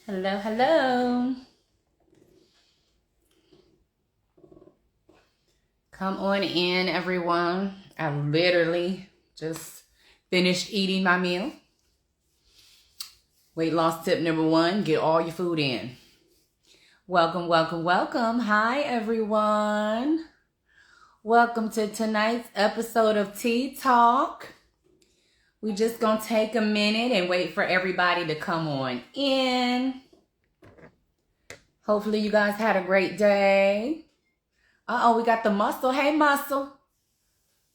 Hello, hello. Come on in, everyone. I literally just finished eating my meal. Weight loss tip number 1, get all your food in. Welcome, welcome, welcome. Hi, everyone. Welcome to tonight's episode of Tea Talk. We just gonna take a minute and wait for everybody to come on in. Hopefully you guys had a great day. We got the Muscle. Hey, Muscle.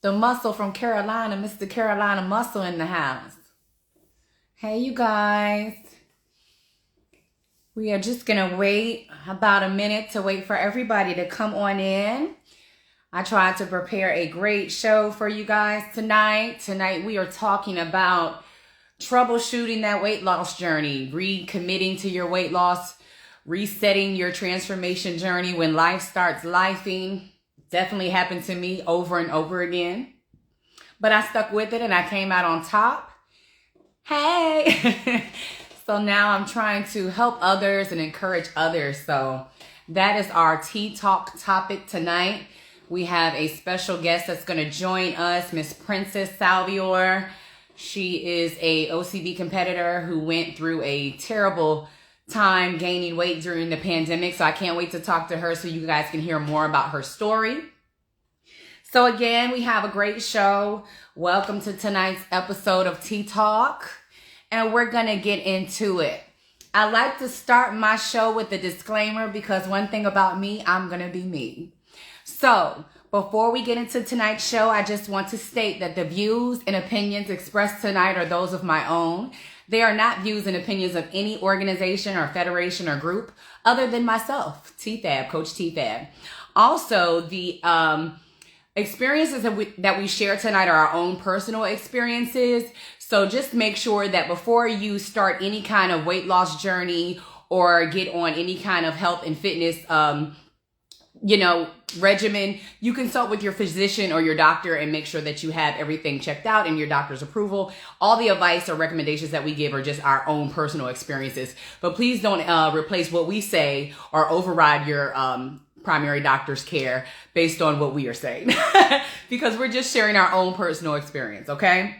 The Muscle from Carolina, Mr. Carolina Muscle in the house. Hey, you guys. We are just gonna wait about a minute to wait for everybody to come on in. I tried to prepare a great show for you guys tonight. Tonight we are talking about troubleshooting that weight loss journey, recommitting to your weight loss, resetting your transformation journey when life starts lifing. Definitely happened to me over and over again. But I stuck with it and I came out on top. Hey! So now I'm trying to help others and encourage others. So that is our Tea Talk topic tonight. We have a special guest that's going to join us, Miss Princess Alvior. She is a OCB competitor who went through a terrible time gaining weight during the pandemic. So I can't wait to talk to her so you guys can hear more about her story. So again, we have a great show. Welcome to tonight's episode of Tea Talk. And we're going to get into it. I like to start my show with a disclaimer because one thing about me, I'm going to be me. So, before we get into tonight's show, I just want to state that the views and opinions expressed tonight are those of my own. They are not views and opinions of any organization or federation or group other than myself, TFAB, Coach TFAB. Also, the experiences that we share tonight are our own personal experiences. So just make sure that before you start any kind of weight loss journey or get on any kind of health and fitness regimen, you consult with your physician or your doctor and make sure that you have everything checked out and your doctor's approval. All the advice or recommendations that we give are just our own personal experiences. But please don't replace what we say or override your primary doctor's care based on what we are saying because we're just sharing our own personal experience, okay?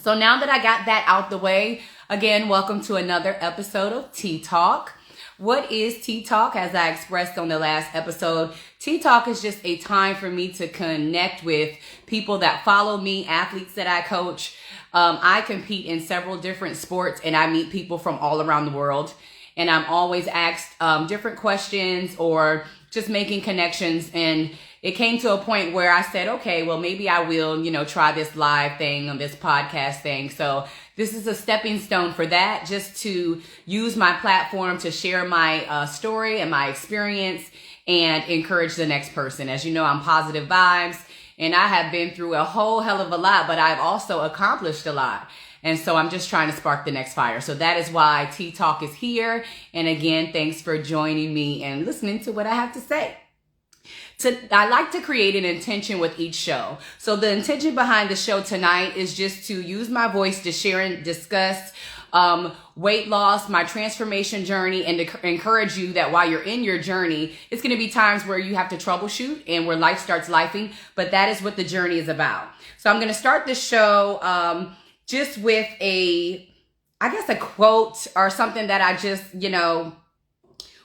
So now that I got that out the way, again, welcome to another episode of Tea Talk. What is Tea Talk? As I expressed on the last episode, Tea Talk is just a time for me to connect with people that follow me, athletes that I coach. I compete in several different sports and I meet people from all around the world. And I'm always asked different questions or just making connections. And it came to a point where I said, okay, well, maybe I will, try this live thing on this podcast thing. So this is a stepping stone for that, just to use my platform to share my story and my experience and encourage the next person. As you know, I'm positive vibes and I have been through a whole hell of a lot, but I've also accomplished a lot. And so I'm just trying to spark the next fire. So that is why Tea Talk is here. And again, thanks for joining me and listening to what I have to say. I like to create an intention with each show. So the intention behind the show tonight is just to use my voice to share and discuss weight loss, my transformation journey, and to encourage you that while you're in your journey, it's going to be times where you have to troubleshoot and where life starts lifing. But that is what the journey is about. So I'm going to start this show just with a quote or something that I just,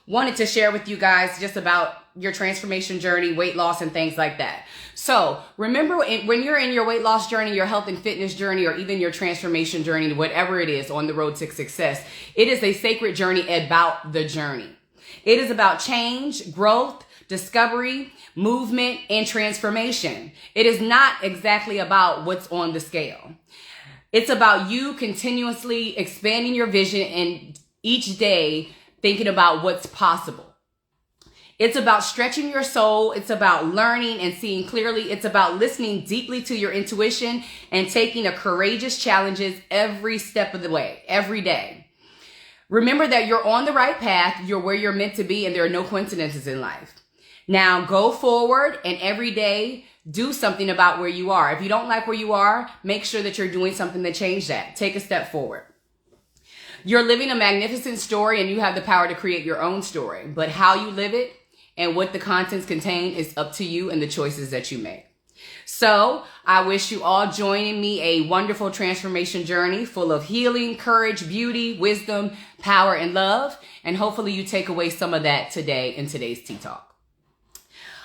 wanted to share with you guys just about your transformation journey, weight loss, and things like that. So remember, when you're in your weight loss journey, your health and fitness journey, or even your transformation journey, whatever it is on the road to success, it is a sacred journey about the journey. It is about change, growth, discovery, movement, and transformation. It is not exactly about what's on the scale. It's about you continuously expanding your vision and each day thinking about what's possible. It's about stretching your soul. It's about learning and seeing clearly. It's about listening deeply to your intuition and taking a courageous challenges every step of the way, every day. Remember that you're on the right path. You're where you're meant to be, and there are no coincidences in life. Now go forward and every day do something about where you are. If you don't like where you are, make sure that you're doing something to change that. Take a step forward. You're living a magnificent story and you have the power to create your own story. But how you live it and what the contents contain is up to you and the choices that you make. So I wish you all joining me a wonderful transformation journey full of healing, courage, beauty, wisdom, power, and love. And hopefully you take away some of that today in today's Tea Talk.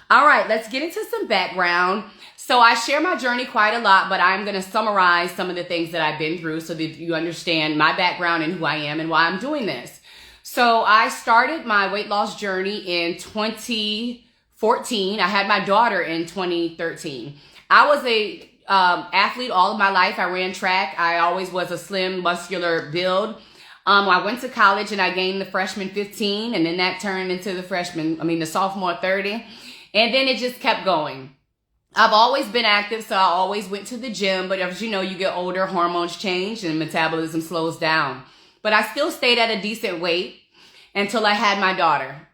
All right, let's get into some background. So I share my journey quite a lot, but I'm going to summarize some of the things that I've been through so that you understand my background and who I am and why I'm doing this. So I started my weight loss journey in 2014. I had my daughter in 2013. I was a athlete all of my life. I ran track. I always was a slim, muscular build. I went to college and I gained the freshman 15, and then that turned into the sophomore 30. And then it just kept going. I've always been active, so I always went to the gym. But as you know, you get older, hormones change, and metabolism slows down. But I still stayed at a decent weight until I had my daughter.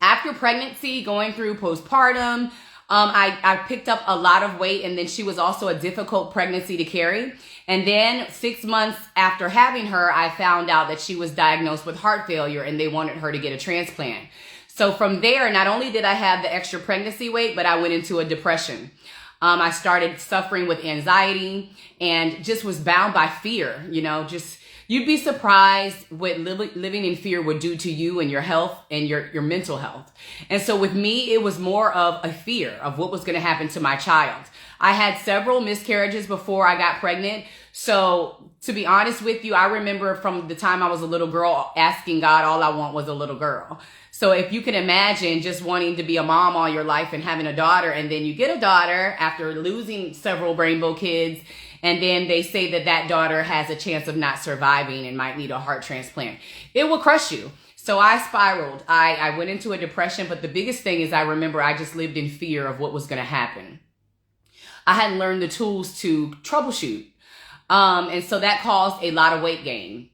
After pregnancy, going through postpartum, I picked up a lot of weight, and then she was also a difficult pregnancy to carry. And then 6 months after having her, I found out that she was diagnosed with heart failure, and they wanted her to get a transplant. So from there, not only did I have the extra pregnancy weight, but I went into a depression. I started suffering with anxiety and just was bound by fear. You'd be surprised what living in fear would do to you and your health and your mental health. And so with me, it was more of a fear of what was going to happen to my child. I had several miscarriages before I got pregnant. So to be honest with you, I remember from the time I was a little girl asking God, all I want was a little girl. So if you can imagine just wanting to be a mom all your life and having a daughter, and then you get a daughter after losing several rainbow kids, and then they say that that daughter has a chance of not surviving and might need a heart transplant, it will crush you. So I spiraled. I went into a depression, but the biggest thing is I remember I just lived in fear of what was going to happen. I hadn't learned the tools to troubleshoot. And so that caused a lot of weight gain.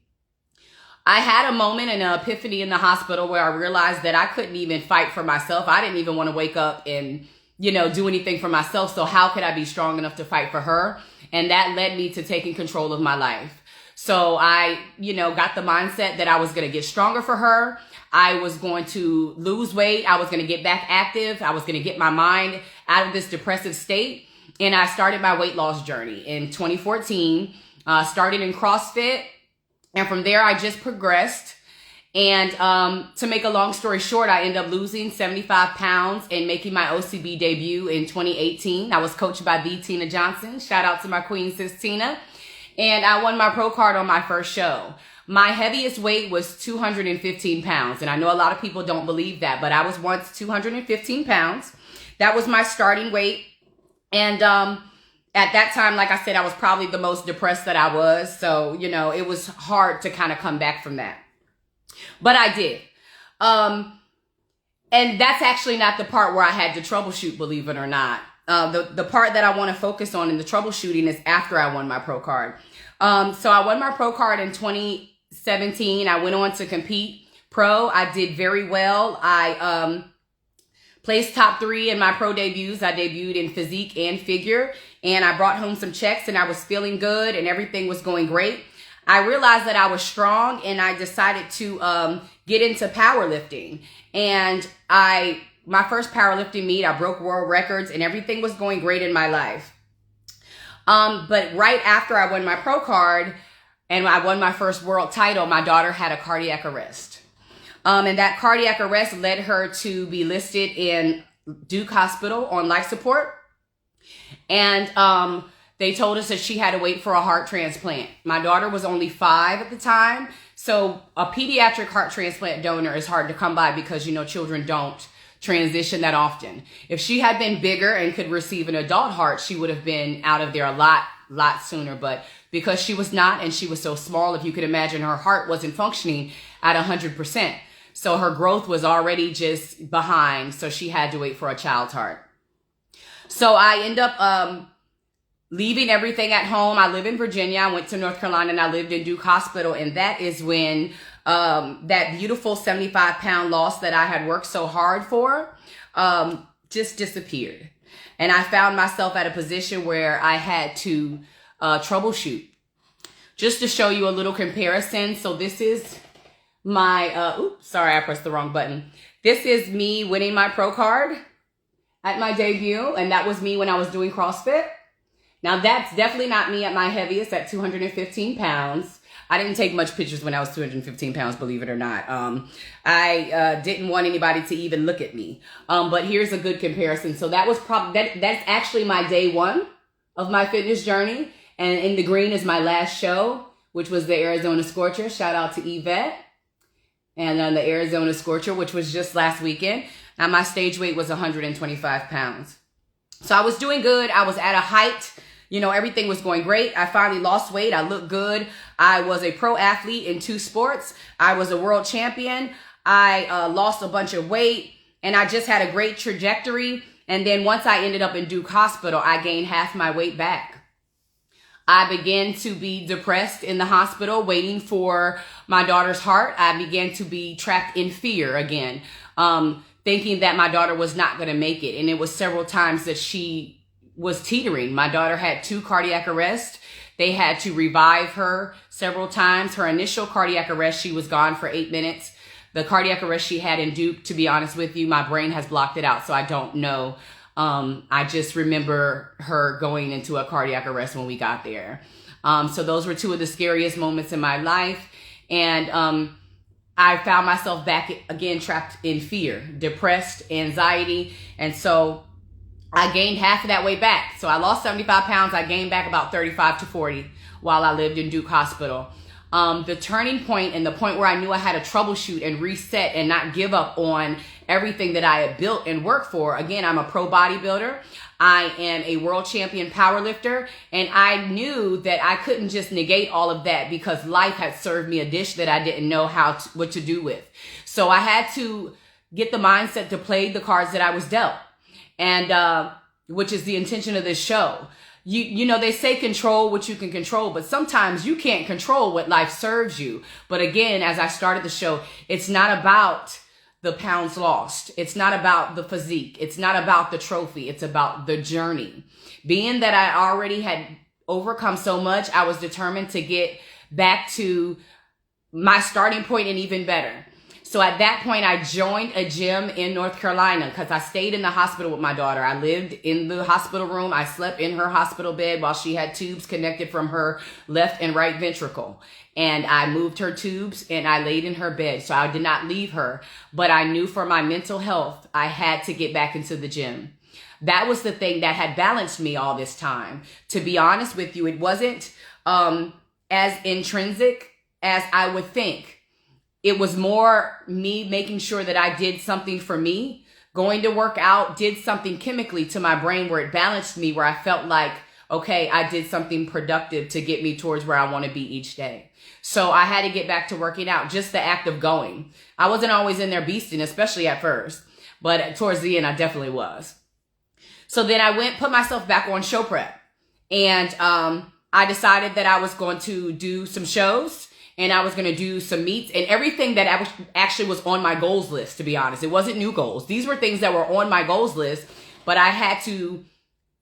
I had a moment, an epiphany in the hospital where I realized that I couldn't even fight for myself. I didn't even want to wake up and, do anything for myself. So how could I be strong enough to fight for her? And that led me to taking control of my life. So I, got the mindset that I was going to get stronger for her. I was going to lose weight. I was going to get back active. I was going to get my mind out of this depressive state. And I started my weight loss journey in 2014, started in CrossFit. And from there, I just progressed. And to make a long story short, I ended up losing 75 pounds and making my OCB debut in 2018. I was coached by the Tina Johnson. Shout out to my queen, sis Tina. And I won my pro card on my first show. My heaviest weight was 215 pounds. And I know a lot of people don't believe that, but I was once 215 pounds. That was my starting weight. And at that time, like I said, I was probably the most depressed that I was. So, it was hard to kind of come back from that. But I did. And that's actually not the part where I had to troubleshoot, believe it or not. The part that I want to focus on in the troubleshooting is after I won my pro card. So I won my pro card in 2017. I went on to compete pro. I did very well. I placed top 3 in my pro debuts. I debuted in physique and figure, and I brought home some checks, and I was feeling good and everything was going great. I realized that I was strong, and I decided to get into powerlifting. And my first powerlifting meet, I broke world records, and everything was going great in my life. But right after I won my pro card and I won my first world title, my daughter had a cardiac arrest. And that cardiac arrest led her to be listed in Duke Hospital on life support. And they told us that she had to wait for a heart transplant. My daughter was only 5 at the time. So a pediatric heart transplant donor is hard to come by because, children don't transition that often. If she had been bigger and could receive an adult heart, she would have been out of there a lot sooner. But because she was not, and she was so small, if you could imagine, her heart wasn't functioning at 100%. So her growth was already just behind. So she had to wait for a child's heart. So I end up leaving everything at home. I live in Virginia. I went to North Carolina and I lived in Duke Hospital. And that is when that beautiful 75-pound loss that I had worked so hard for just disappeared. And I found myself at a position where I had to troubleshoot. just to show you a little comparison. So this is my, oops, sorry, I pressed the wrong button. This is me winning my pro card at my debut, and that was me when I was doing CrossFit. Now that's definitely not me at my heaviest at 215 pounds. I didn't take much pictures when I was 215 pounds, believe it or not. I didn't want anybody to even look at me. But here's a good comparison. So that was that's actually my day one of my fitness journey. And in the green is my last show, which was the Arizona Scorcher. Shout out to Yvette. And then the Arizona Scorcher, which was just last weekend. And my stage weight was 125 pounds. So I was doing good. I was at a height. You know, everything was going great. I finally lost weight. I looked good. I was a pro athlete in 2 sports. I was a world champion. I lost a bunch of weight, and I just had a great trajectory. And then once I ended up in Duke Hospital, I gained half my weight back. I began to be depressed in the hospital, waiting for my daughter's heart. I began to be trapped in fear again, thinking that my daughter was not going to make it. And it was several times that she was teetering. My daughter had 2 cardiac arrests. They had to revive her several times. Her initial cardiac arrest, she was gone for 8 minutes. The cardiac arrest she had in Duke, to be honest with you, my brain has blocked it out, so I don't know. I just remember her going into a cardiac arrest when we got there. So those were 2 of the scariest moments in my life. And I found myself back again, trapped in fear, depressed, anxiety. And so I gained half of that weight back. So I lost 75 pounds. I gained back about 35 to 40 while I lived in Duke Hospital. The turning point and the point where I knew I had to troubleshoot and reset and not give up on everything that I had built and worked for. Again, I'm a pro bodybuilder. I am a world champion powerlifter. And I knew that I couldn't just negate all of that because life had served me a dish that I didn't know what to do with. So I had to get the mindset to play the cards that I was dealt. And which is the intention of this show. You know, they say control what you can control, but sometimes you can't control what life serves you. But again, as I started the show, it's not about the pounds lost. It's not about the physique. It's not about the trophy. It's about the journey. Being that I already had overcome so much, I was determined to get back to my starting point and even better. So at that point, I joined a gym in North Carolina because I stayed in the hospital with my daughter. I lived in the hospital room. I slept in her hospital bed while she had tubes connected from her left and right ventricle. And I moved her tubes and I laid in her bed. So I did not leave her. But I knew for my mental health, I had to get back into the gym. That was the thing that had balanced me all this time. To be honest with you, it wasn't as intrinsic as I would think. It was more me making sure that I did something for me. Going to work out did something chemically to my brain where it balanced me, where I felt like, okay, I did something productive to get me towards where I want to be each day. So I had to get back to working out, just the act of going. I wasn't always in there beasting, especially at first, but towards the end, I definitely was. So then I put myself back on show prep, and I decided that I was going to do some shows. And I was going to do some meets and everything that actually was on my goals list, to be honest. It wasn't new goals. These were things that were on my goals list, but I had to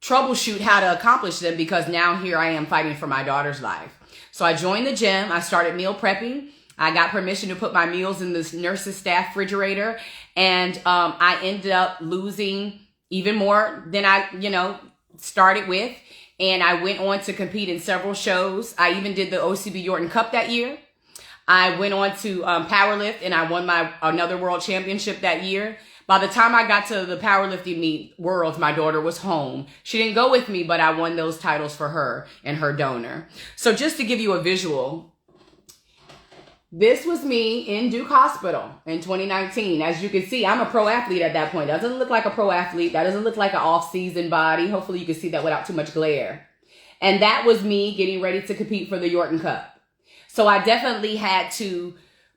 troubleshoot how to accomplish them because now here I am fighting for my daughter's life. So I joined the gym. I started meal prepping. I got permission to put my meals in the nurse's staff refrigerator. And I ended up losing even more than I, started with. And I went on to compete in several shows. I even did the OCB Yorton Cup that year. I went on to powerlift, and I won another world championship that year. By the time I got to the powerlifting meet worlds, my daughter was home. She didn't go with me, but I won those titles for her and her donor. So just to give you a visual, this was me in Duke Hospital in 2019. As you can see, I'm a pro athlete at that point. That doesn't look like a pro athlete. That doesn't look like an off-season body. Hopefully you can see that without too much glare. And that was me getting ready to compete for the Yorton Cup. So I definitely had to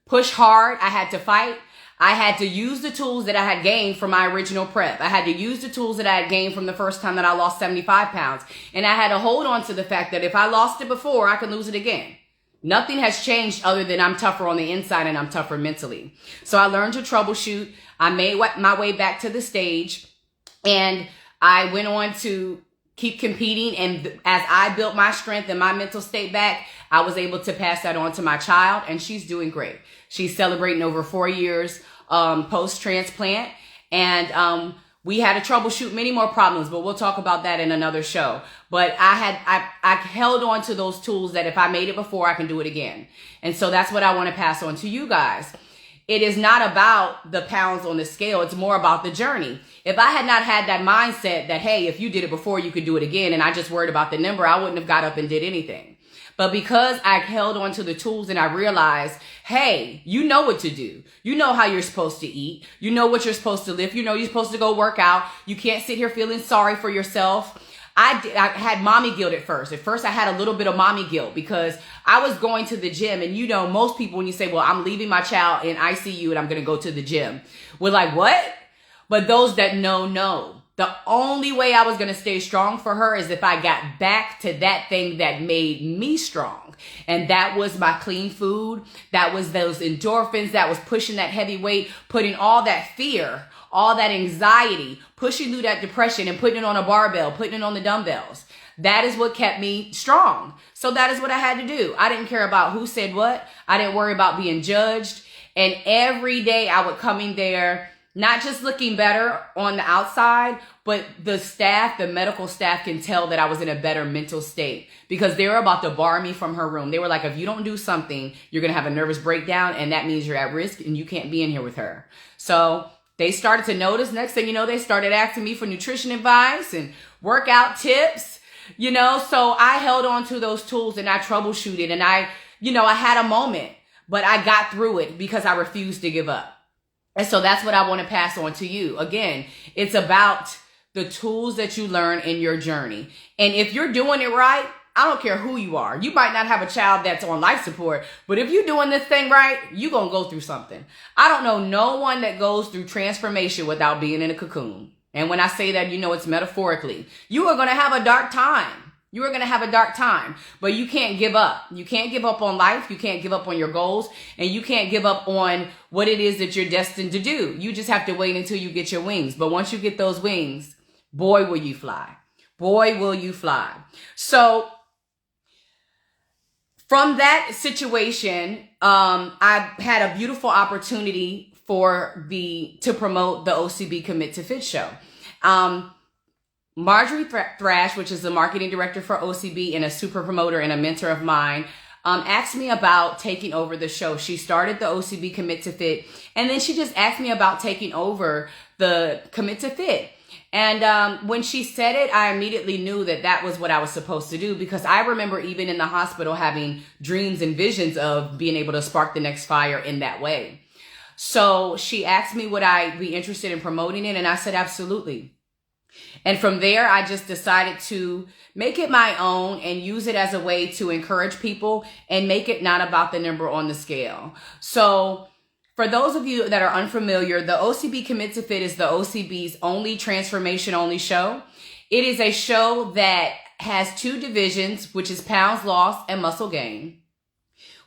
push hard. I had to fight. I had to use the tools that I had gained from my original prep. I had to use the tools that I had gained from the first time that I lost 75 pounds. And I had to hold on to the fact that if I lost it before, I could lose it again. Nothing has changed other than I'm tougher on the inside and I'm tougher mentally. So I learned to troubleshoot. I made my way back to the stage, and I went on to keep competing. And as I built my strength and my mental state back, I was able to pass that on to my child, and she's doing great. She's celebrating over 4 years post-transplant. And we had to troubleshoot many more problems, but we'll talk about that in another show. But I held on to those tools that if I made it before, I can do it again. And so that's what I want to pass on to you guys. It is not about the pounds on the scale. It's more about the journey. If I had not had that mindset that, hey, if you did it before, you could do it again, and I just worried about the number, I wouldn't have got up and did anything. But because I held on to the tools and I realized, hey, you know what to do. You know how you're supposed to eat. You know what you're supposed to lift. You know you're supposed to go work out. You can't sit here feeling sorry for yourself. I had mommy guilt at first. At first, I had a little bit of mommy guilt because I was going to the gym. And you know, most people, when you say, well, I'm leaving my child in ICU and I'm going to go to the gym, we're like, what? But those that know. The only way I was going to stay strong for her is if I got back to that thing that made me strong. And that was my clean food. That was those endorphins. That was pushing that heavy weight, putting all that fear, all that anxiety, pushing through that depression and putting it on a barbell, putting it on the dumbbells. That is what kept me strong. So that is what I had to do. I didn't care about who said what. I didn't worry about being judged. And every day I would come in there, not just looking better on the outside, but the staff, the medical staff can tell that I was in a better mental state because they were about to bar me from her room. They were like, if you don't do something, you're going to have a nervous breakdown, and that means you're at risk and you can't be in here with her. So they started to notice. Next thing you know, they started asking me for nutrition advice and workout tips, you know. So I held on to those tools and I troubleshooted, and I had a moment, but I got through it because I refused to give up. And so that's what I want to pass on to you. Again, it's about the tools that you learn in your journey. And if you're doing it right, I don't care who you are. You might not have a child that's on life support, but if you're doing this thing right, you're going to go through something. I don't know no one that goes through transformation without being in a cocoon. And when I say that, it's metaphorically. You are going to have a dark time. You are going to have a dark time, but you can't give up. You can't give up on life. You can't give up on your goals, and you can't give up on what it is that you're destined to do. You just have to wait until you get your wings. But once you get those wings, boy, will you fly. Boy, will you fly. So from that situation, I had a beautiful opportunity to promote the OCB Commit to Fit show. Marjorie Thrash, which is the marketing director for OCB and a super promoter and a mentor of mine, asked me about taking over the show. She started the OCB Commit to Fit, and then she just asked me about taking over the Commit to Fit. And when she said it, I immediately knew that that was what I was supposed to do, because I remember even in the hospital having dreams and visions of being able to spark the next fire in that way. So she asked me would I be interested in promoting it, and I said absolutely. And from there, I just decided to make it my own and use it as a way to encourage people and make it not about the number on the scale. So for those of you that are unfamiliar, the OCB Commit to Fit is the OCB's only transformation-only show. It is a show that has two divisions, which is pounds lost and muscle gain.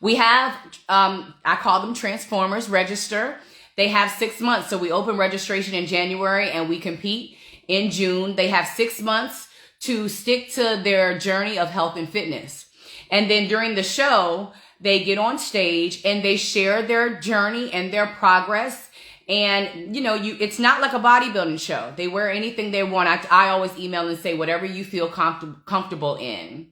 We have, I call them Transformers, register. They have 6 months. So we open registration in January and we compete in June. They have 6 months to stick to their journey of health and fitness. And then during the show, they get on stage and they share their journey and their progress. And, it's not like a bodybuilding show. They wear anything they want. I always email and say, whatever you feel comfortable in.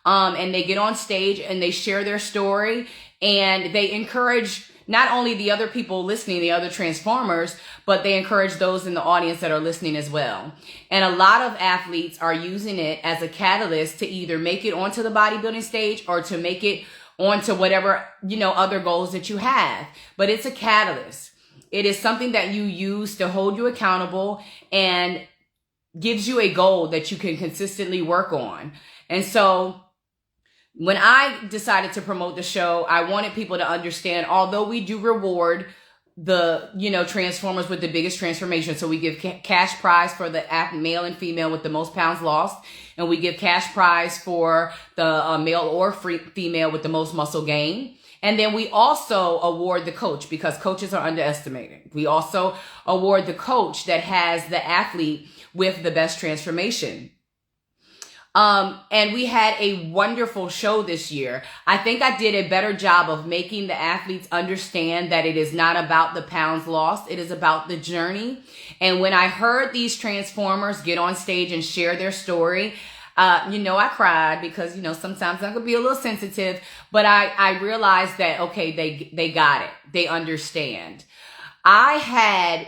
And they get on stage and they share their story, and they encourage not only the other people listening, the other Transformers, but they encourage those in the audience that are listening as well. And a lot of athletes are using it as a catalyst to either make it onto the bodybuilding stage or to make it onto whatever, other goals that you have. But it's a catalyst. It is something that you use to hold you accountable and gives you a goal that you can consistently work on. And so when I decided to promote the show, I wanted people to understand, although we do reward the, Transformers with the biggest transformation. So we give cash prize for the male and female with the most pounds lost. And we give cash prize for the male or female with the most muscle gain. And then we also award the coach, because coaches are underestimated. We also award the coach that has the athlete with the best transformation. And we had a wonderful show this year. I think I did a better job of making the athletes understand that it is not about the pounds lost. It is about the journey. And when I heard these Transformers get on stage and share their story, I cried because, sometimes I could be a little sensitive, but I realized that, okay, they got it. They understand. I had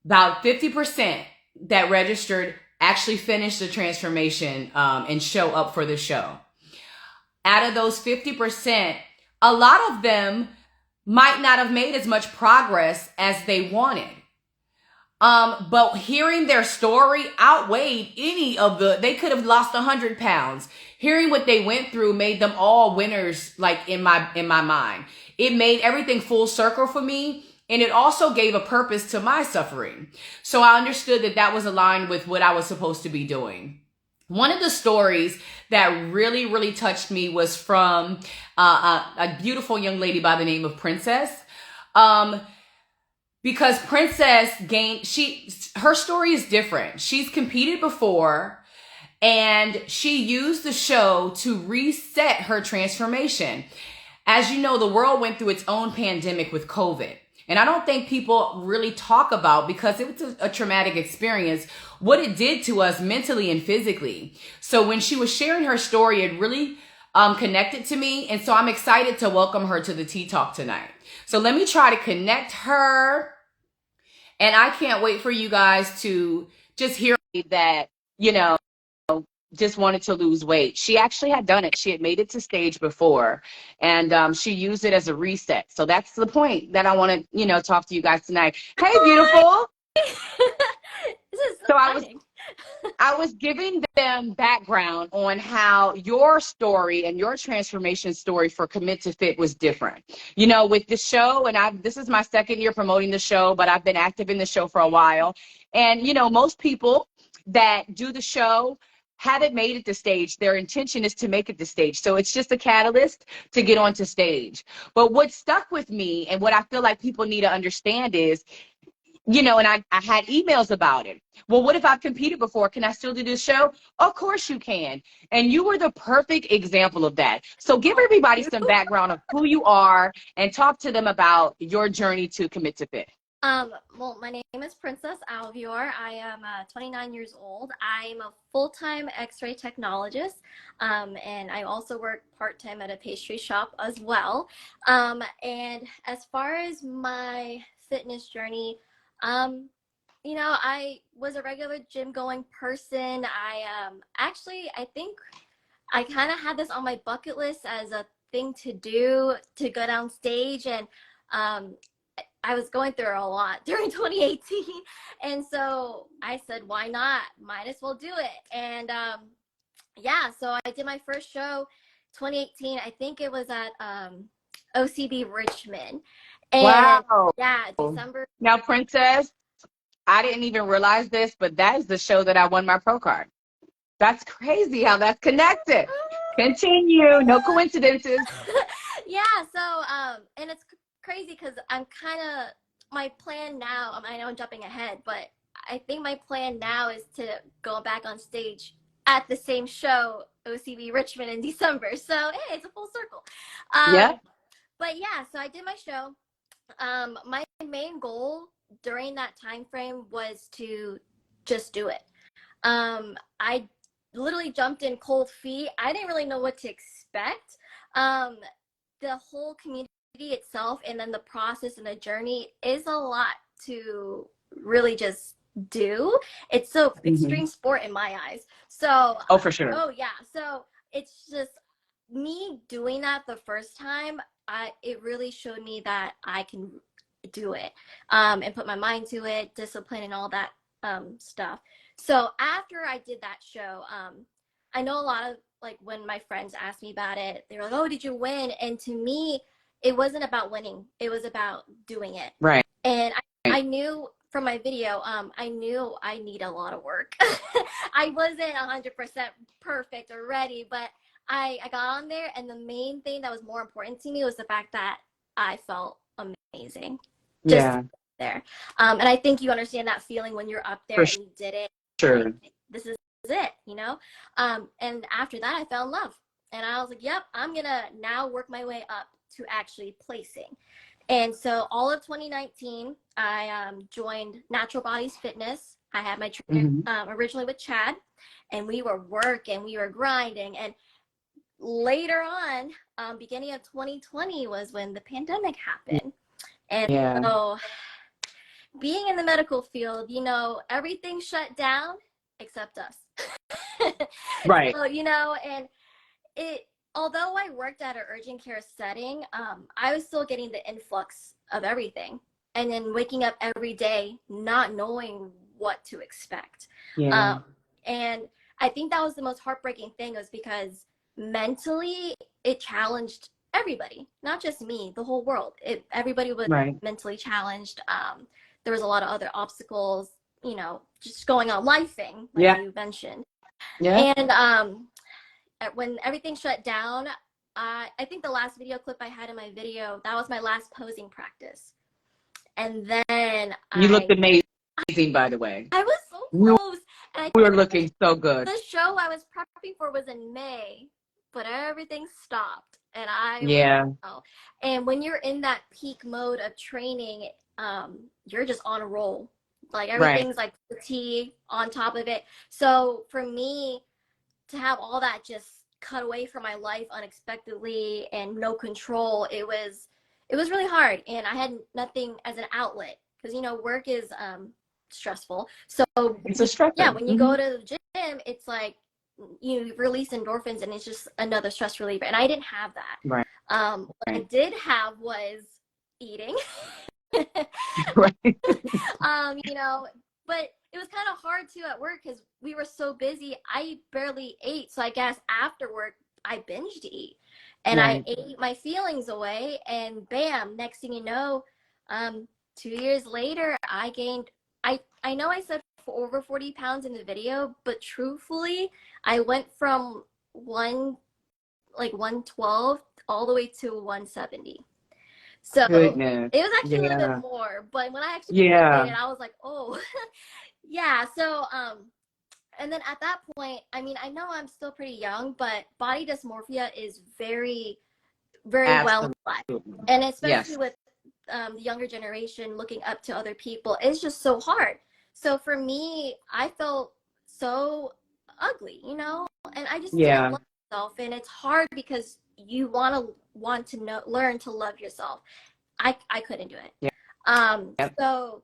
about 50% that registered actually finish the transformation and show up for the show. Out of those 50%, a lot of them might not have made as much progress as they wanted. But hearing their story outweighed they could have lost 100 pounds. Hearing what they went through made them all winners, like in my mind. It made everything full circle for me. And it also gave a purpose to my suffering. So I understood that was aligned with what I was supposed to be doing. One of the stories that really, really touched me was from a beautiful young lady by the name of Princess. Because Princess her story is different. She's competed before, and she used the show to reset her transformation. As you know, the world went through its own pandemic with COVID. And I don't think people really talk about, because it was a traumatic experience, what it did to us mentally and physically. So when she was sharing her story, it really connected to me. And so I'm excited to welcome her to the Tea Talk tonight. So let me try to connect her. And I can't wait for you guys to just hear that, just wanted to lose weight. She actually had done it. She had made it to stage before, and she used it as a reset. So that's the point that I want to, talk to you guys tonight. Hey, beautiful. This is so I was giving them background on how your story and your transformation story for Commit to Fit was different. With the show, and this is my second year promoting the show, but I've been active in the show for a while. And, most people that do the show haven't made it to stage. Their intention is to make it to stage. So it's just a catalyst to get onto stage. But what stuck with me and what I feel like people need to understand is, and I had emails about it. Well, what if I've competed before? Can I still do this show? Of course you can. And you were the perfect example of that. So give everybody some background of who you are and talk to them about your journey to Commit to Fit. Well, my name is Princess Alvior. I am 29 years old. I'm a full-time X-ray technologist, and I also work part-time at a pastry shop as well. And as far as my fitness journey, I was a regular gym-going person. I think I kind of had this on my bucket list as a thing to do, to go down stage, and I was going through a lot during 2018, and so I said, why not? Might as well do it. And so I did my first show 2018. I think it was at OCB Richmond. And wow. Yeah, December. Now, Princess, I didn't even realize this, but that is the show that I won my pro card. That's crazy how that's connected. Continue. No coincidences. Yeah, so and it's crazy because my plan now, I know I'm jumping ahead, but I think my plan now is to go back on stage at the same show, OCB Richmond, in December. So hey, it's a full circle. Yeah. But yeah, so I did my show. My main goal during that time frame was to just do it. I literally jumped in cold feet. I didn't really know what to expect. The whole community itself and then the process and the journey is a lot to really just do. It's so extreme sport in my eyes. So for sure. Oh yeah, so it's just me doing that the first time. It really showed me that I can do it, and put my mind to it, discipline and all that stuff. So after I did that show, I know a lot of, like, when my friends asked me about it, they were like, oh, did you win? And to me, it wasn't about winning. It was about doing it. Right. And I knew from my video, I knew I need a lot of work. I wasn't 100% perfect or ready, but I got on there, and the main thing that was more important to me was the fact that I felt amazing. Just there. And I think you understand that feeling when you're up there and you did it. Sure. This is it, and after that I fell in love, and I was like, yep, I'm gonna now work my way up to actually placing. And so all of 2019 I joined Natural Bodies Fitness. I had my trainer originally with Chad, and we were working, we were grinding, and later on, beginning of 2020 was when the pandemic happened. And so being in the medical field, everything shut down except us. Right. So, and although I worked at an urgent care setting, I was still getting the influx of everything. And then waking up every day, not knowing what to expect. Yeah. And I think that was the most heartbreaking thing, was because mentally it challenged everybody, not just me, the whole world. Everybody was mentally challenged. There was a lot of other obstacles, just going on lifing, like you mentioned. Yeah. And when everything shut down, I think the last video clip I had in my video, that was my last posing practice. And then you looked amazing, by the way. I was so close. We were looking so good. The show I was prepping for was in May, but everything stopped. And and when you're in that peak mode of training, you're just on a roll. Like everything's like fatigue on top of it. So for me to have all that just cut away from my life unexpectedly and no control, it was really hard. And I had nothing as an outlet, because work is stressful. So it's a stress. Yeah, when you go to the gym, it's like you release endorphins, and it's just another stress reliever. And I didn't have that. Right. What I did have was eating. Right. But it was kind of hard too at work, because we were so busy. I barely ate. So I guess after work I binged eat, and I ate my feelings away, and bam, next thing you know, 2 years later I gained, I know I said for over 40 pounds in the video, but truthfully I went from 112 all the way to 170. So Goodness. It was actually a little bit more, but when I actually did it, I was like, oh. Yeah. So and then at that point, I mean, I know I'm still pretty young, but body dysmorphia is very, very well known. And especially with the younger generation looking up to other people, it's just so hard. So for me, I felt so ugly, and I just didn't love myself. And it's hard because you want to learn to love yourself. I couldn't do it. So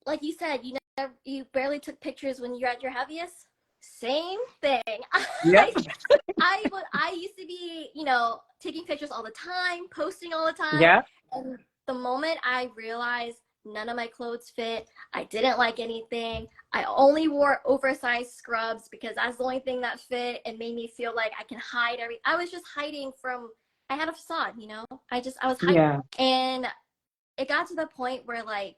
like you said, you barely took pictures when you're at your heaviest. Same thing. I used to be, taking pictures all the time, posting all the time. Yeah. And the moment I realized none of my clothes fit, I didn't like anything, I only wore oversized scrubs because that's the only thing that fit and made me feel like I can hide I was just hiding from, I had a facade, I was hiding. Yeah. And it got to the point where, like,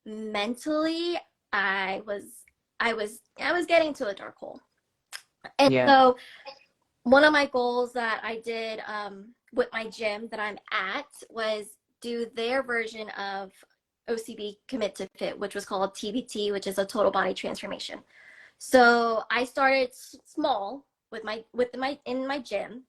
mentally I was getting to a dark hole. And so one of my goals that I did with my gym that I'm at was do their version of OCB Commit to Fit, which was called TBT, which is a total body transformation. So I started small in my gym,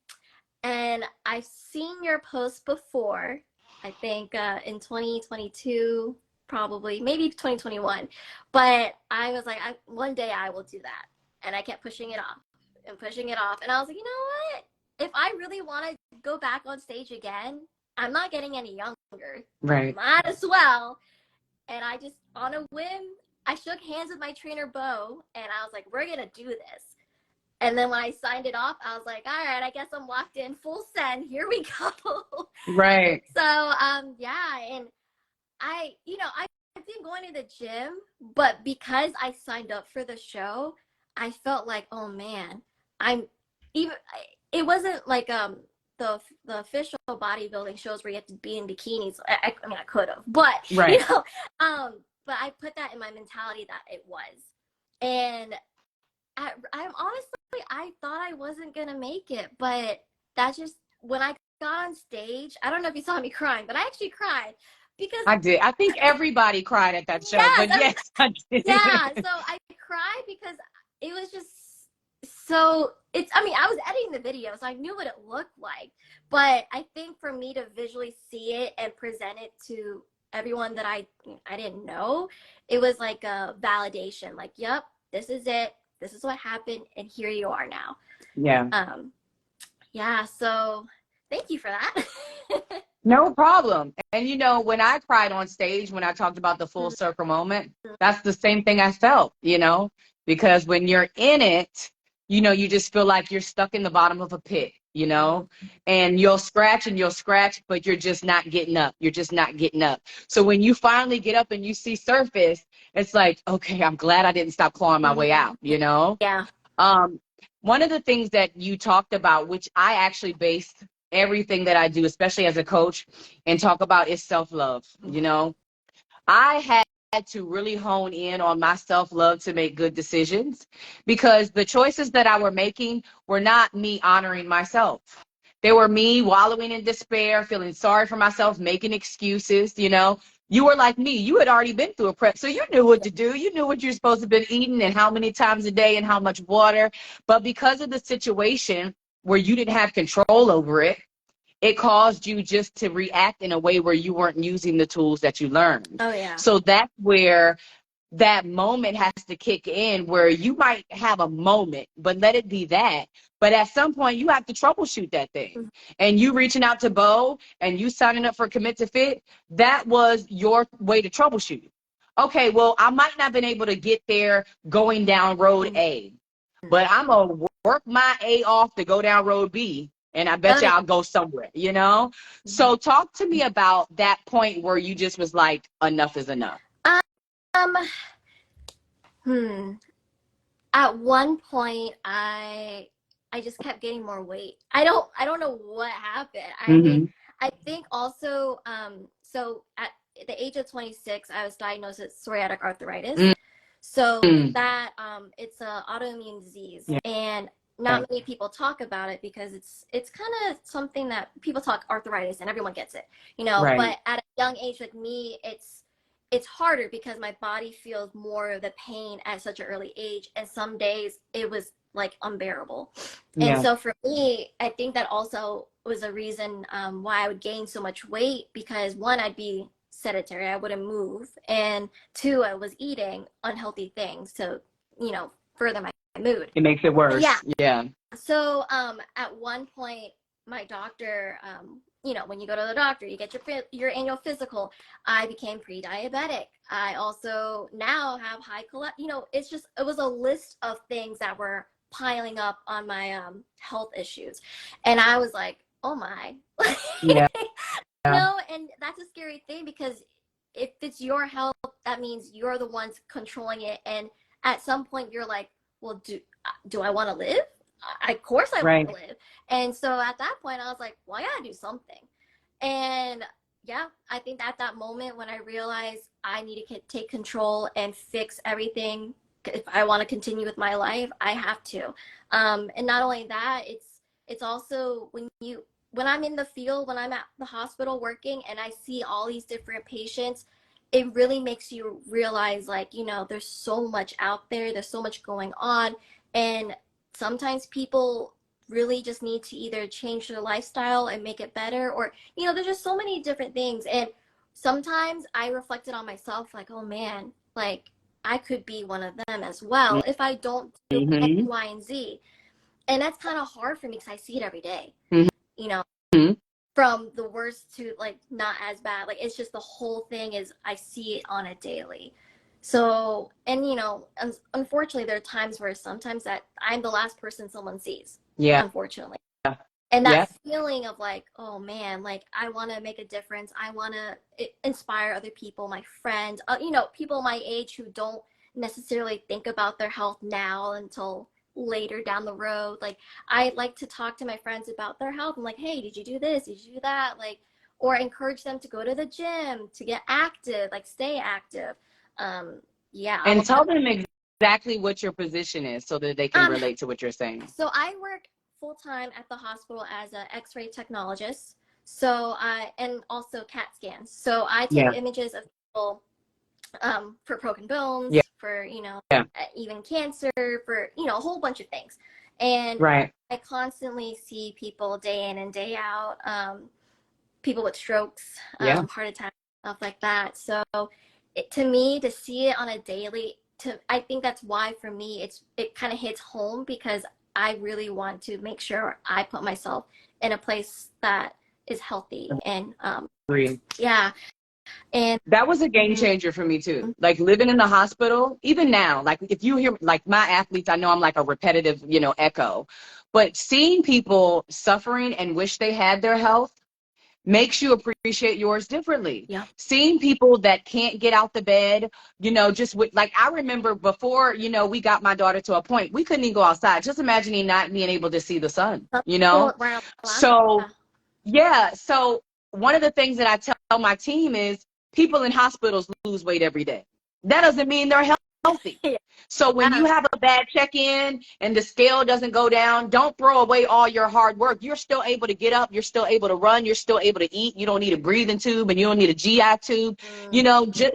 and I've seen your post before, I think in 2022, probably, maybe 2021. But I was like, one day I will do that. And I kept pushing it off and pushing it off. And I was like, you know what? If I really want to go back on stage again, I'm not getting any younger. Right. Might as well. And I just, on a whim, I shook hands with my trainer, Bo, and I was like, we're going to do this. And then when I signed it off, I was like, all right, I guess I'm locked in, full send. Here we go. Right. So, yeah. And I've been going to the gym, but because I signed up for the show, I felt like, oh man, it wasn't like the official bodybuilding shows where you have to be in bikinis. I mean, I could have, but right. But I put that in my mentality that it was. And I'm honestly, I thought I wasn't gonna make it, but that's just, when I got on stage, I don't know if you saw me crying, but I actually cried. Because I did. I think everybody cried at that show, but yes, I did. Yeah, so I cried because it was just So it's, I mean, I was editing the video, so I knew what it looked like. But I think for me to visually see it and present it to everyone that I didn't know, it was like a validation. Like, yep, this is it. This is what happened, and here you are now. Yeah. Yeah. So thank you for that. No problem. And you know, when I cried on stage, when I talked about the full circle moment, that's the same thing I felt, you know, because when you're in it, you know, you just feel like you're stuck in the bottom of a pit, you know, and you'll scratch, but you're just not getting up. You're just not getting up. So when you finally get up and you see surface, it's like, okay, I'm glad I didn't stop clawing my way out, you know? Yeah. Um, One of the things that you talked about, which I actually based everything that I do, especially as a coach, and talk about, is self-love. You know, I had to really hone in on my self-love to make good decisions, because the choices that I were making were not me honoring myself. They were me wallowing in despair, feeling sorry for myself, making excuses, you know. You were like me. You had already been through a prep, so you knew what to do. You knew what you're supposed to be eating and how many times a day and how much water. But because of the situation where you didn't have control over it, it caused you just to react in a way where you weren't using the tools that you learned. Oh yeah. So that's where that moment has to kick in, where you might have a moment, but let it be that. But at some point, you have to troubleshoot that thing. And you reaching out to Bo and you signing up for Commit to Fit, that was your way to troubleshoot. Okay, well, I might not have been able to get there going down road A, but I'm going to work my A off to go down road B. And I bet Oh, you yeah. I'll go somewhere, you know? So talk to me about that point where you just was like, enough is enough. Um, hmm. At one point, I just kept getting more weight. I don't know what happened. I mean, Mm-hmm. I think also so at the age of 26, I was diagnosed with psoriatic arthritis. So Mm-hmm. that it's a autoimmune disease, Yeah. and not many people talk about it because it's kind of something that people talk arthritis and everyone gets it, you know. Right. But at a young age with me, it's harder because my body feels more of the pain at such an early age, and some days it was like unbearable. And Yeah. so for me, I think that also was a reason why I would gain so much weight, because one, I'd be sedentary, I wouldn't move, and two, I was eating unhealthy things to, you know, further my mood. It makes it Yeah. worse. Yeah. So at one point, my doctor, you know, when you go to the doctor, you get your annual physical. I became pre-diabetic. I also now have high cholesterol. You know, it was a list of things that were piling up on my health issues, and I was like, oh my. Yeah. No, and that's a scary thing, because if it's your health, that means you're the ones controlling it, and at some point you're like, well, do I want to live? Of course I want Right. to live. And so at that point, I was like, well, I gotta do something. And yeah, I think at that moment when I realized I need to take control and fix everything, if I want to continue with my life, I have to. And not only that, it's also when I'm in the field, when I'm at the hospital working and I see all these different patients, it really makes you realize, like, you know, there's so much out there, there's so much going on, and sometimes people really just need to either change their lifestyle and make it better, or, you know, there's just so many different things. And sometimes I reflected on myself, like, oh man, like I could be one of them as well if I don't do X, Mm-hmm. Y, and Z. And that's kind of hard for me because I see it every day, you know, Mm-hmm. from the worst to like not as bad. Like it's just the whole thing is I see it on a daily. So, and you know, unfortunately, there are times where sometimes that I'm the last person someone sees, Yeah. unfortunately. And Yeah. that feeling of like, oh man, like I want to make a difference. I want to inspire other people, my friends, you know, people my age who don't necessarily think about their health now until later down the road. Like I like to talk to my friends about their health. I'm like, hey, did you do this? Did you do that? Like, or encourage them to go to the gym, to get active, like stay active. Um, yeah. And tell them exactly what your position is so that they can Um, relate to what you're saying. So I work full time at the hospital as an X-ray technologist. So and also CAT scans. So I take Yeah. images of people for broken bones, Yeah. for, you know, Yeah. even cancer, for, you know, a whole bunch of things. And Right. I constantly see people day in and day out, people with strokes, Yeah. heart attacks, stuff like that. So to me, to see it on a daily, I think that's why for me, it kind of hits home, because I really want to make sure I put myself in a place that is healthy. And Agreed. yeah. And That was a game changer for me too. Like living in the hospital, even now, like if you hear like my athletes, I know I'm like a repetitive, you know, echo, but seeing people suffering and wish they had their health makes you appreciate yours differently. yeah. Seeing people that can't get out the bed, you know, just with, like, I remember before, you know, we got my daughter to a point, we couldn't even go outside. Just imagining not being able to see the sun, Some you people know? wear glasses. So, yeah. So one of the things that I tell my team is people in hospitals lose weight every day. That doesn't mean they're healthy. Yeah. So when you have a bad check-in and the scale doesn't go down, don't throw away all your hard work. You're still able to get up. You're still able to run. You're still able to eat. You don't need a breathing tube and you don't need a GI tube. You know, just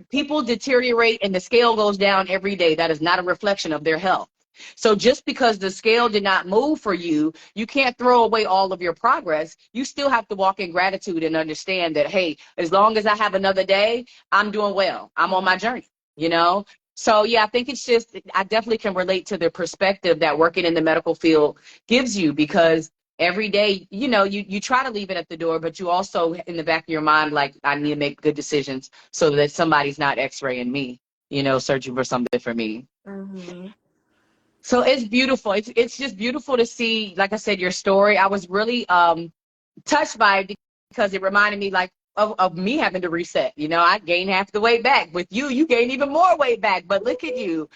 people deteriorate and the scale goes down every day. That is not a reflection of their health. So just because the scale did not move for you, you can't throw away all of your progress. You still have to walk in gratitude and understand that, hey, as long as I have another day, I'm doing well. I'm on my journey, you know? So, yeah, I think it's just, I definitely can relate to the perspective that working in the medical field gives you, because every day, you know, you try to leave it at the door, but you also in the back of your mind, like, I need to make good decisions so that somebody's not x-raying me, you know, searching for something for me. So it's beautiful. It's just beautiful to see, like I said, your story. I was really touched by it because it reminded me like of me having to reset. You know, I gained half the weight back. With you, you gained even more weight back. But look at you,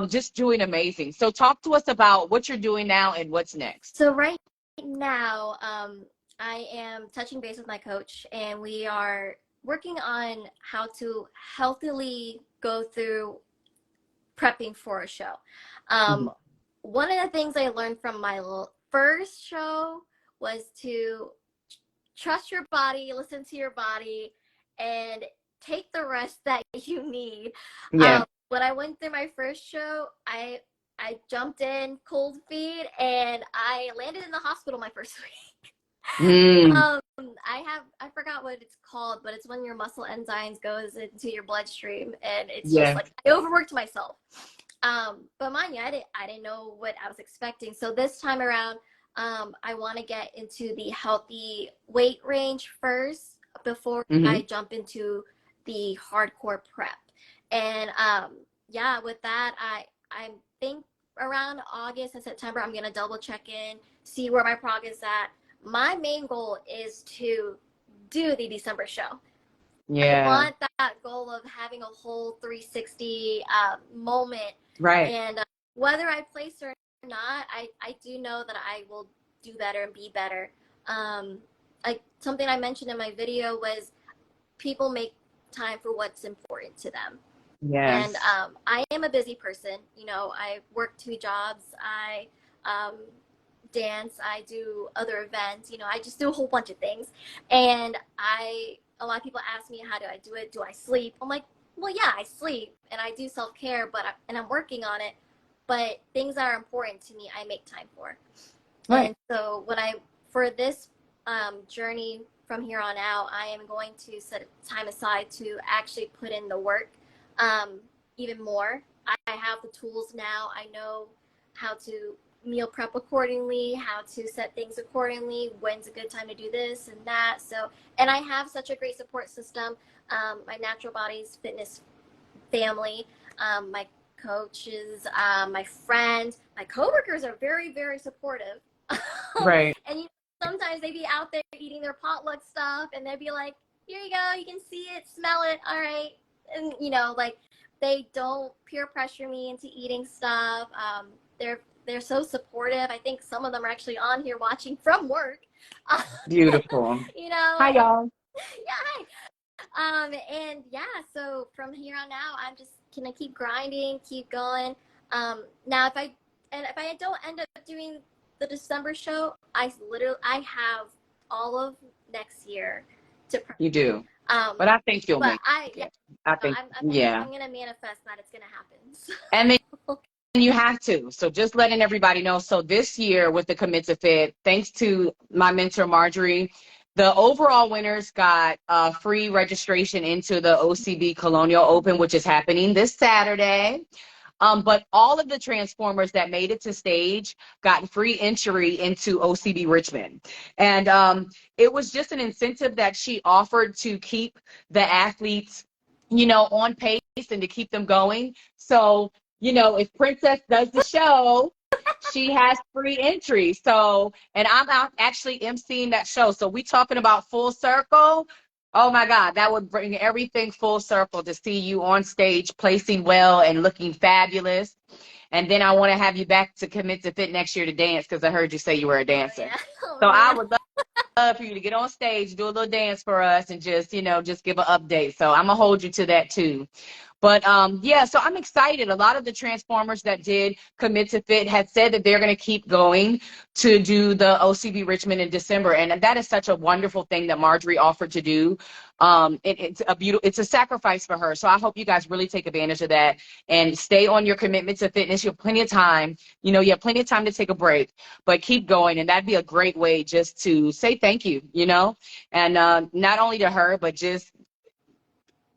just doing amazing. So talk to us about what you're doing now and what's next. So right now, I am touching base with my coach, and we are working on how to healthily go through prepping for a show. One of the things I learned from my first show was to trust your body, listen to your body, and take the rest that you need. Yeah. When I went through my first show, I jumped in cold feet and I landed in the hospital my first week. I forgot what it's called, but it's when your muscle enzymes goes into your bloodstream, and it's just like I overworked myself. But mind you, I didn't know what I was expecting. So this time around, I want to get into the healthy weight range first before I jump into the hardcore prep. And yeah, with that, I think around August and September, I'm gonna double check in, see where my progress is at. My main goal is to do the December show. I want that goal of having a whole 360 moment. Right. And whether I place or not, I do know that I will do better and be better. Like something I mentioned in my video was people make time for what's important to them. Yes. And I am a busy person. You know, I work 2 jobs. I dance. I do other events. You know, I just do a whole bunch of things. And a lot of people ask me, how do I do it? Do I sleep? I'm like, well, yeah, I sleep and I do self-care, and I'm working on it. But things that are important to me, I make time for. Right. And so for this journey from here on out, I am going to set time aside to actually put in the work even more. I have the tools now. I know how to meal prep accordingly, how to set things accordingly, when's a good time to do this and that. So, and I have such a great support system. My Natural Bodies Fitness family, my coaches, my friends, my coworkers are very, very supportive. Right. And sometimes they be out there eating their potluck stuff, and they'd be like, here you go, you can see it, smell it, all right. And like they don't peer pressure me into eating stuff. They're so supportive. I think some of them are actually on here watching from work. Beautiful. Hi, y'all. Yeah, hi. And yeah, so from here on out, I'm just gonna keep grinding, keep going. Now if I don't end up doing the December show, I have all of next year to prep. You do. But I think you'll But make it. I think, I'm gonna manifest that it's gonna happen. So. and then you have to. So just letting everybody know. So this year with the Commit to Fit, thanks to my mentor, Marjorie, the overall winners got free registration into the OCB Colonial Open, which is happening this Saturday. But all of the Transformers that made it to stage got free entry into OCB Richmond. And it was just an incentive that she offered to keep the athletes, on pace and to keep them going. So, if Princess does the show, she has free entry. So, and I'm out actually emceeing that show. So we talking about full circle. Oh my God, that would bring everything full circle to see you on stage, placing well and looking fabulous. And then I want to have you back to Commit to Fit next year to dance, because I heard you say you were a dancer. Yeah. Oh, so man. I would love for you to get on stage, do a little dance for us, and just give an update. So I'm gonna hold you to that too. But yeah, so I'm excited. A lot of the Transformers that did Commit to Fit had said that they're going to keep going to do the OCB Richmond in December, and that is such a wonderful thing that Marjorie offered to do. It's a sacrifice for her. So I hope you guys really take advantage of that and stay on your commitment to fitness. You have plenty of time. You have plenty of time to take a break, but keep going, and that'd be a great way just to say thank you. And not only to her, but just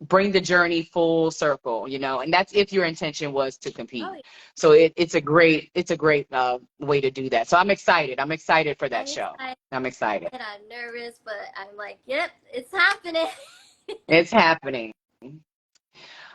bring the journey full circle, and that's if your intention was to compete. Oh, yeah. So it's a great way to do that. So I'm excited for that show. I'm excited. I'm nervous, but I'm like, yep, it's happening. It's happening.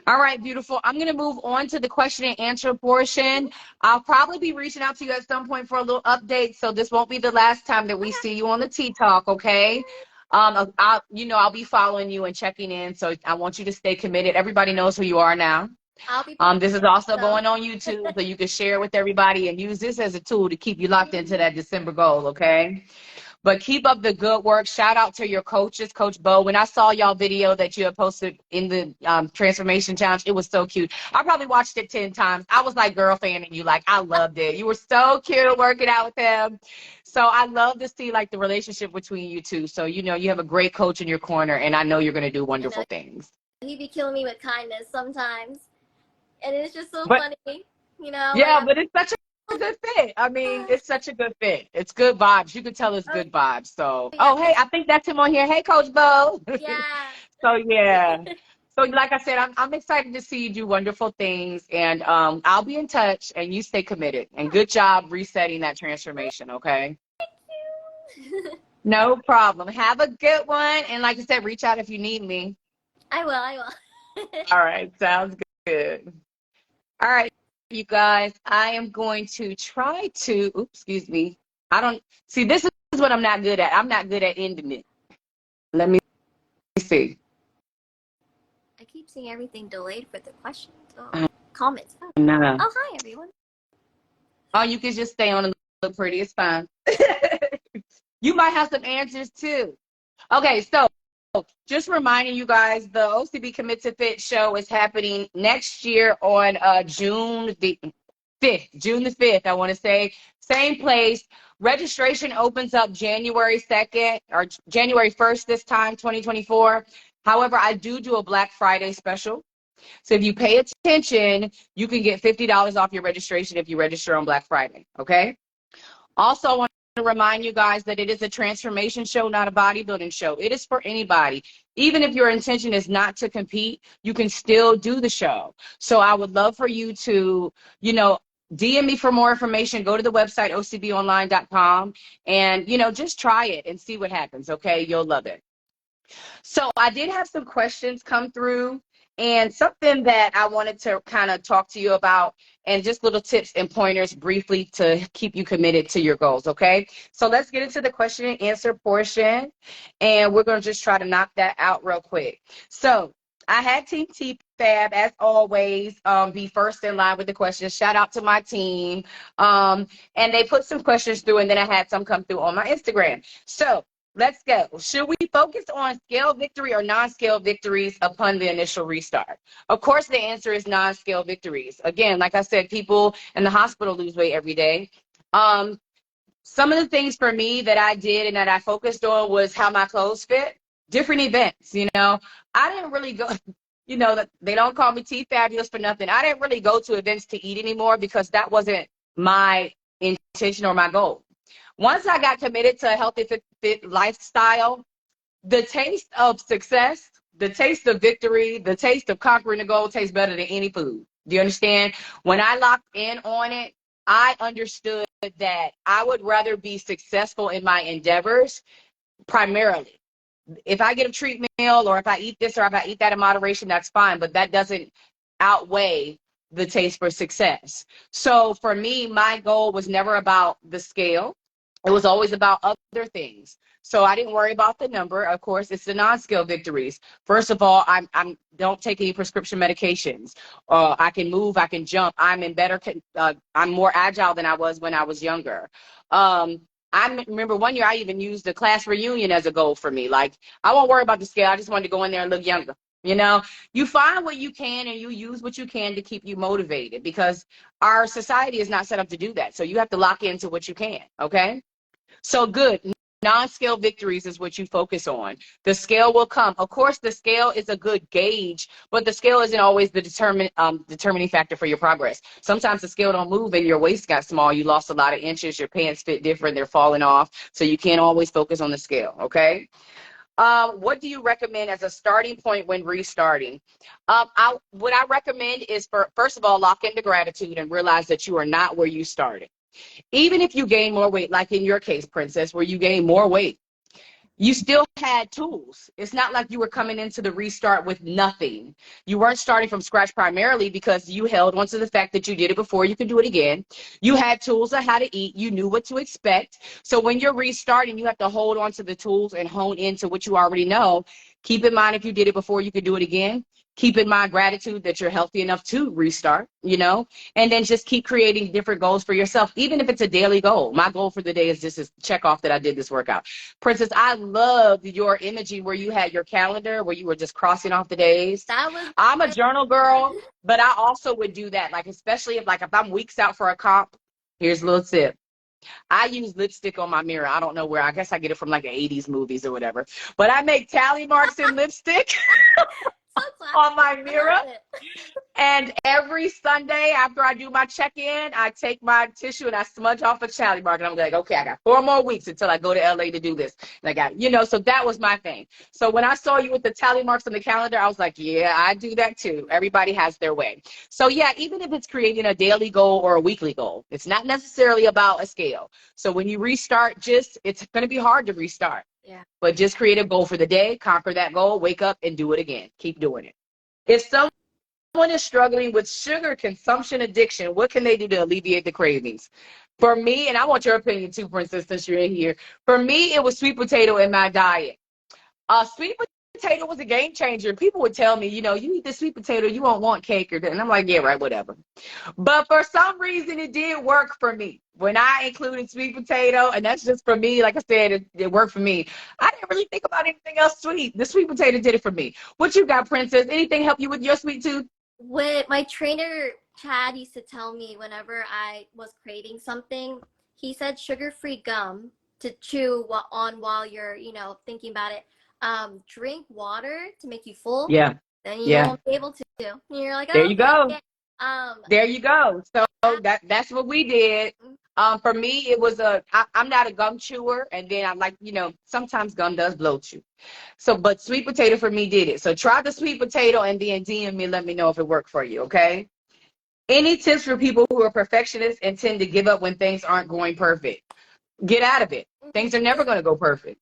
All right, beautiful. I'm going to move on to the question and answer portion. I'll probably be reaching out to you at some point for a little update, so this won't be the last time that we see you on the Tea Talk, okay? I'll be following you and checking in, so I want you to stay committed. Everybody knows who you are now. I'll be this is also going on YouTube, so you can share it with everybody and use this as a tool to keep you locked into that December goal, okay? But keep up the good work. Shout out to your coaches, Coach Bo. When I saw y'all video that you had posted in the Transformation Challenge, it was so cute. I probably watched it 10 times. I was like girl fanning you. Like, I loved it. You were so cute working out with him. So I love to see like the relationship between you two. So, you have a great coach in your corner, and I know you're going to do wonderful things. He be killing me with kindness sometimes. And it's just so funny, Yeah, but it's such a good fit. I mean, it's such a good fit. It's good vibes. You can tell it's good vibes. So, hey, I think that's him on here. Hey, Coach Bo. Yeah. So, yeah. So, like I said, I'm excited to see you do wonderful things. And I'll be in touch, and you stay committed. And good job resetting that transformation, okay? Thank you. No problem. Have a good one. And like I said, reach out if you need me. I will. All right. Sounds good. All right, you guys, I am going to try to, excuse me. This is what I'm not good at. I'm not good at ending it. Let me see. I keep seeing everything delayed for the questions. Comments. No. Oh, hi, everyone. Oh, you can just stay on and look pretty. It's fine. You might have some answers, too. Okay, so just reminding you guys, the OCB Commit to Fit show is happening next year on June the 5th, I want to say. Same place. Registration opens up January 2nd or January 1st this time, 2024. However, I do a Black Friday special. So if you pay attention, you can get $50 off your registration if you register on Black Friday, okay? Also, I want to remind you guys that it is a transformation show, not a bodybuilding show. It is for anybody. Even if your intention is not to compete, you can still do the show. So I would love for you to, DM me for more information. Go to the website, ocbonline.com, and, just try it and see what happens, okay? You'll love it. So I did have some questions come through, and something that I wanted to kind of talk to you about, and just little tips and pointers briefly to keep you committed to your goals, okay? So let's get into the question and answer portion, and we're going to just try to knock that out real quick. So I had Team TFAB, as always, be first in line with the questions. Shout out to my team. And they put some questions through, and then I had some come through on my Instagram. So let's go. Should we focus on scale victory or non-scale victories upon the initial restart? Of course, the answer is non-scale victories. Again, like I said, people in the hospital lose weight every day. Some of the things for me that I did and that I focused on was how my clothes fit. different events, you know. I didn't really go, you know, they don't call me T Fabulous for nothing. I didn't really go to events to eat anymore because that wasn't my intention or my goal. Once I got committed to a healthy, fit lifestyle, the taste of success, the taste of victory, the taste of conquering the goal tastes better than any food. Do you understand? When I locked in on it, I understood that I would rather be successful in my endeavors primarily. If I get a treat meal or if I eat this or if I eat that in moderation, that's fine, but that doesn't outweigh the taste for success. So for me, my goal was never about the scale. It was always about other things. So I didn't worry about the number. Of course, it's the non-scale victories. First of all, I'm don't take any prescription medications. I can move, I can jump. I'm in better. I'm more agile than I was when I was younger. I remember one year I even used the class reunion as a goal for me. Like, I won't worry about the scale. I just wanted to go in there and look younger. You know, you find what you can and you use what you can to keep you motivated, because our society is not set up to do that. So you have to lock into what you can. Okay. So good. Non-scale victories is what you focus on. The scale will come. Of course, the scale is a good gauge, but the scale isn't always the determining factor for your progress. Sometimes the scale don't move and your waist got small. You lost a lot of inches. Your pants fit different. They're falling off. So you can't always focus on the scale. Okay. What do you recommend as a starting point when restarting? What I recommend is, first of all, lock into gratitude and realize that you are not where you started. Even if you gain more weight, like in your case, Princess, where you gain more weight, you still had tools. It's not like you were coming into the restart with nothing. You weren't starting from scratch primarily because you held on to the fact that you did it before, you could do it again. You had tools on how to eat. You knew what to expect. So when you're restarting, you have to hold on to the tools and hone into what you already know. Keep in mind, if you did it before, you could do it again. Keep in mind gratitude that you're healthy enough to restart, you know, and then just keep creating different goals for yourself, even if it's a daily goal. My goal for the day is just to check off that I did this workout. Princess, I loved your imaging where you had your calendar, where you were just crossing off the days. I'm a journal girl, but I also would do that. Like, especially if I'm weeks out for a comp, here's a little tip. I use lipstick on my mirror. I don't know where. I guess I get it from like the 80s movies or whatever. But I make tally marks in lipstick on my mirror. And every Sunday after I do my check-in, I take my tissue and I smudge off a tally mark. And I'm like, okay, I got 4 more weeks until I go to LA to do this. And I got, you know, so that was my thing. So when I saw you with the tally marks on the calendar, I was like, yeah, I do that too. Everybody has their way. So yeah, even if it's creating a daily goal or a weekly goal, it's not necessarily about a scale. So when you restart, it's going to be hard to restart. Yeah. But just create a goal for the day, conquer that goal, wake up and do it again. Keep doing it. If someone is struggling with sugar consumption addiction, what can they do to alleviate the cravings? For me, and I want your opinion too, Princess, since you're in here. For me, it was sweet potato in my diet. Sweet potato was a game changer. People would tell me, you know, you eat the sweet potato, you won't want cake. And I'm like, yeah, right, whatever. But for some reason, it did work for me. When I included sweet potato, and that's just for me, like I said, it worked for me. I didn't really think about anything else sweet. The sweet potato did it for me. What you got, Princess? Anything help you with your sweet tooth? When my trainer, Chad, used to tell me whenever I was craving something, he said sugar-free gum to chew on while you're, you know, thinking about it. Drink water to make you full. Yeah. Then you won't be able to. And you're like, oh, there you go. Yeah. There you go. So that's what we did. For me, it was I'm not a gum chewer, and then I'm like, you know, sometimes gum does bloat you. So, but sweet potato for me did it. So try the sweet potato and then DM me, let me know if it worked for you, okay? Any tips for people who are perfectionists and tend to give up when things aren't going perfect? Get out of it. Things are never going to go perfect.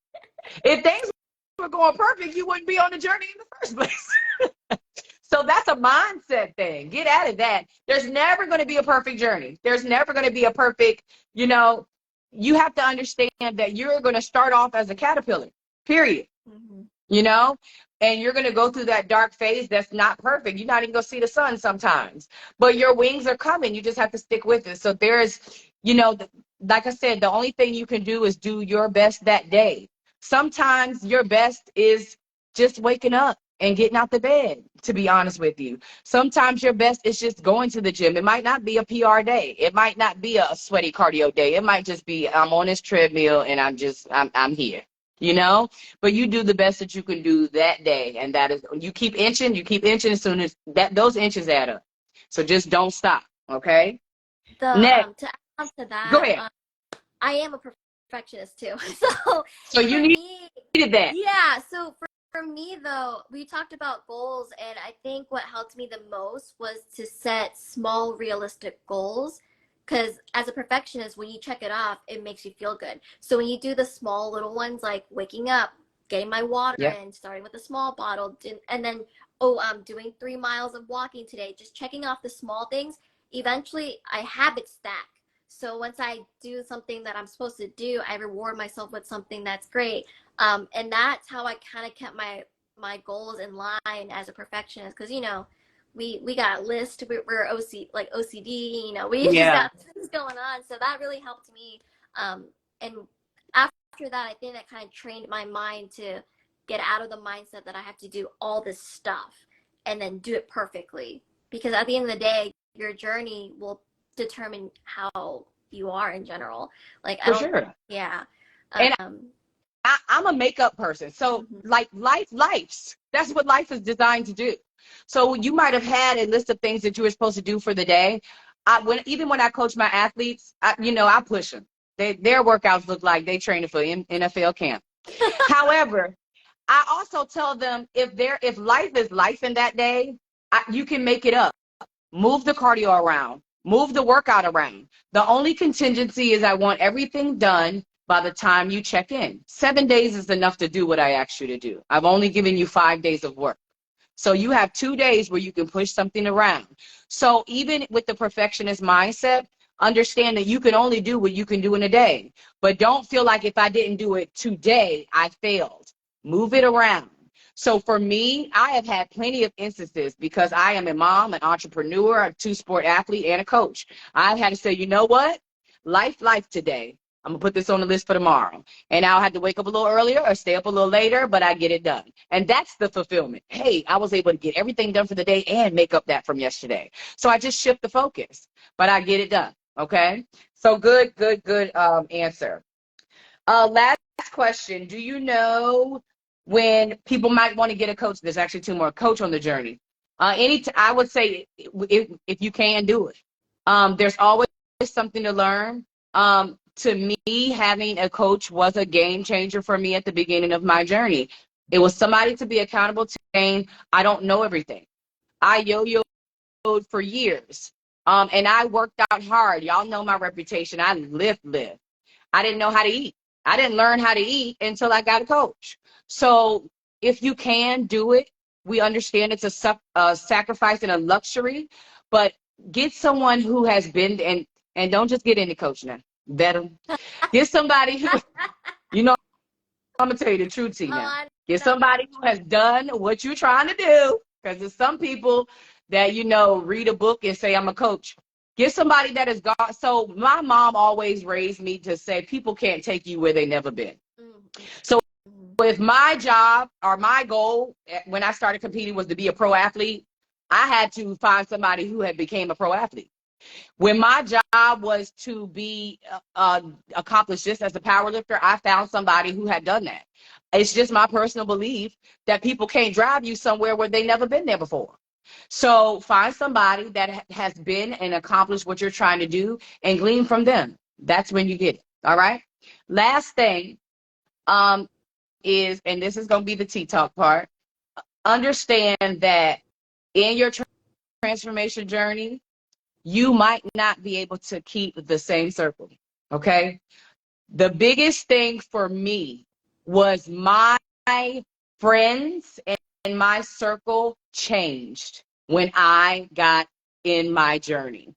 If things were going perfect, you wouldn't be on the journey in the first place. So that's a mindset thing. Get out of that. There's never going to be a perfect journey. There's never going to be a perfect, you know, you have to understand that you're going to start off as a caterpillar, period. Mm-hmm. You know, and you're going to go through that dark phase that's not perfect. You're not even going to see the sun sometimes, but your wings are coming. You just have to stick with it. So there's, you know, like I said, the only thing you can do is do your best that day. Sometimes your best is just waking up and getting out the bed, to be honest with you. Sometimes your best is just going to the gym. It might not be a PR day. It might not be a sweaty cardio day. It might just be, I'm on this treadmill and I'm here. you know, but you do the best that you can do that day. And that is, you keep inching as soon as those inches add up. So just don't stop. Okay. Next, To add on to go that, ahead. I am a perfectionist too. So So you for me, needed that. yeah. So for me though, we talked about goals, and I think what helped me the most was to set small, realistic goals. Because as a perfectionist, when you check it off, it makes you feel good. So when you do the small little ones, like waking up, getting my water Yep. in, starting with a small bottle, and then I'm doing 3 miles of walking today, just checking off the small things. Eventually, I habit stack. So once I do something that I'm supposed to do, I reward myself with something that's great. And that's how I kind of kept my goals in line as a perfectionist. Because we got a list. We're OCD. We just Yeah. got things going on. So that really helped me. And after that, I think that kind of trained my mind to get out of the mindset that I have to do all this stuff and then do it perfectly. Because at the end of the day, your journey will determine how you are in general. Like I For don't, sure. yeah. And Um, I'm a makeup person. So mhm. like life's, that's what life is designed to do. So you might have had a list of things that you were supposed to do for the day. Even when I coach my athletes, I push them. Their workouts look like they training for NFL camp. However, I also tell them if life is life in that day, you can make it up. Move the cardio around, move the workout around. The only contingency is I want everything done by the time you check in. 7 days is enough to do what I asked you to do. I've only given you 5 days of work. So you have 2 days where you can push something around. So even with the perfectionist mindset, understand that you can only do what you can do in a day. But don't feel like if I didn't do it today, I failed. Move it around. So for me, I have had plenty of instances because I am a mom, an entrepreneur, a two-sport athlete, and a coach. I've had to say, you know what? Life today. I'm going to put this on the list for tomorrow. And I'll have to wake up a little earlier or stay up a little later, but I get it done. And that's the fulfillment. Hey, I was able to get everything done for the day and make up that from yesterday. So I just shift the focus, but I get it done. Okay. So good answer. Last question. Do you know when people might want to get a coach? There's actually two more. Coach on the journey. I would say if you can do it. There's always something to learn. To me, having a coach was a game changer for me at the beginning of my journey. It was somebody to be accountable to, saying, I don't know everything. I yo-yoed for years. And I worked out hard. Y'all know my reputation. I live. I didn't know how to eat. I didn't learn how to eat until I got a coach. So if you can do it, we understand it's a sacrifice and a luxury, but get someone who has been, and don't just get any coach now. Better get somebody who, I'm gonna tell you the truth, T Oh, now. I Get know. somebody who has done what you're trying to do, because there's some people that read a book and say I'm a coach. Get somebody that has gone. So my mom always raised me to say people can't take you where they never been. Mm-hmm. So if my job or my goal when I started competing was to be a pro athlete, I had to find somebody who had became a pro athlete. When my job was to be accomplished just as a power lifter, I found somebody who had done that. It's just my personal belief that people can't drive you somewhere where they never been there before. So find somebody that has been and accomplished what you're trying to do and glean from them. That's when you get it. All right. Last thing is, and this is going to be the tea talk part, understand that in your transformation journey, you might not be able to keep the same circle. Okay. The biggest thing for me was my friends and my circle changed when I got in my journey.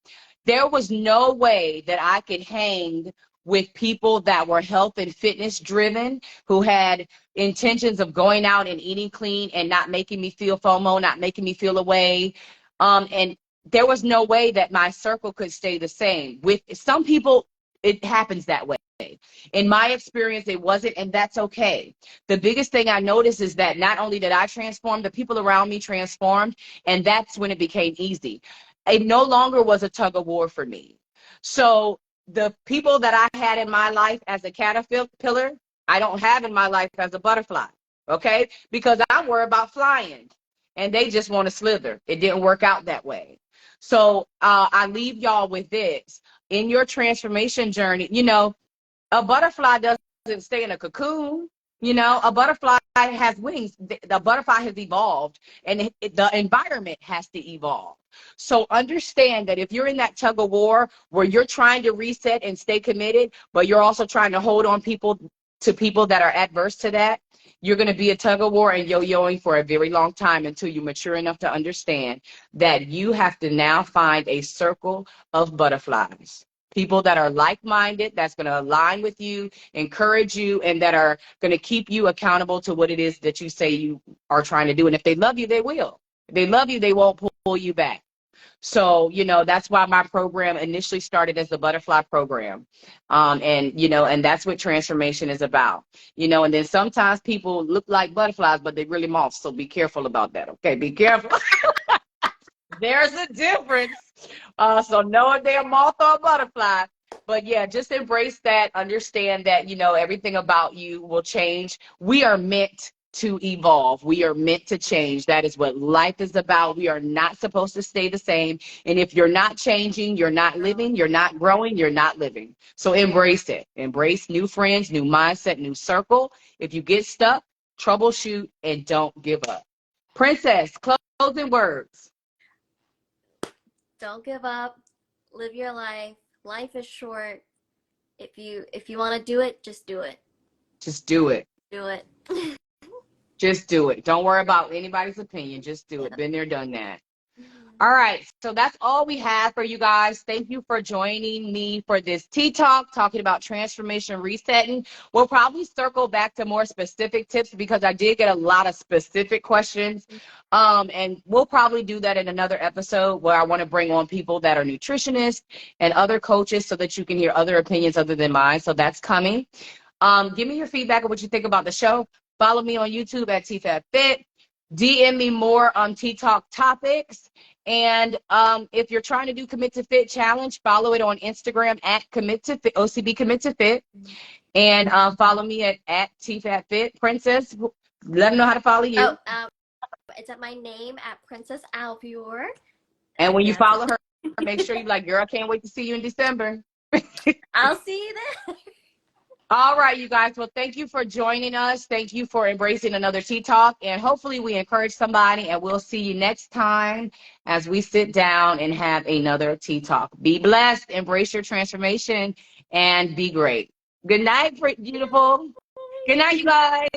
There was no way that I could hang with people that were health and fitness driven, who had intentions of going out and eating clean and not making me feel FOMO, not making me feel away. And there was no way that my circle could stay the same. With some people, it happens that way. In my experience, it wasn't, and that's okay. The biggest thing I noticed is that not only did I transform, the people around me transformed, and that's when it became easy. It no longer was a tug of war for me. So the people that I had in my life as a caterpillar, I don't have in my life as a butterfly, okay? Because I'm worried about flying, and they just want to slither. It didn't work out that way. So I leave y'all with this. In your transformation journey, you know, a butterfly doesn't stay in a cocoon. You know, a butterfly has wings. The butterfly has evolved, and the environment has to evolve. So understand that if you're in that tug of war where you're trying to reset and stay committed, but you're also trying to hold on to people that are adverse to that, you're going to be a tug of war and yo-yoing for a very long time until you mature enough to understand that you have to now find a circle of butterflies. People that are like-minded, that's going to align with you, encourage you, and that are going to keep you accountable to what it is that you say you are trying to do. And if they love you, they will. If they love you, they won't pull you back. So, you know, that's why my program initially started as the butterfly program. And, you know, and that's what transformation is about. You know, and then sometimes people look like butterflies, but they're really moths. So be careful about that. Okay, be careful. There's a difference. So know if they're a moth or a butterfly. But yeah, just embrace that. Understand that, you know, everything about you will change. We are meant to evolve. We are meant to change. That is what life is about. We are not supposed to stay the same. And if you're not changing, you're not living, you're not growing, you're not living. So embrace it. Embrace new friends, new mindset, new circle. If you get stuck, troubleshoot and don't give up. Princess, closing words. Don't give up. Live your life. Life is short. If you want to do it, just do it. Just do it. Do it. Just do it. Don't worry about anybody's opinion. Just do it. Been there, done that. All right. So that's all we have for you guys. Thank you for joining me for this Tea Talk, talking about transformation resetting. We'll probably circle back to more specific tips because I did get a lot of specific questions. And we'll probably do that in another episode where I want to bring on people that are nutritionists and other coaches so that you can hear other opinions other than mine. So that's coming. Give me your feedback on what you think about the show. Follow me on YouTube at 𝐓ＬЛ𝐓αᥣPi. DM me more on Tea Talk topics. And if you're trying to do Commit to Fit Challenge, follow it on Instagram at Commit to Fit, OCB Commit to Fit. And follow me at 𝐓ЛЛ𝐓αᥣPi. Princess, let them know how to follow you. It's at my name at Princess Alvior. And when you follow her, make sure you're like, girl, I can't wait to see you in December. I'll see you there. All right, you guys. Well, thank you for joining us. Thank you for embracing another Tea Talk. And hopefully we encourage somebody. And we'll see you next time as we sit down and have another Tea Talk. Be blessed. Embrace your transformation and be great. Good night, beautiful. Good night, you guys.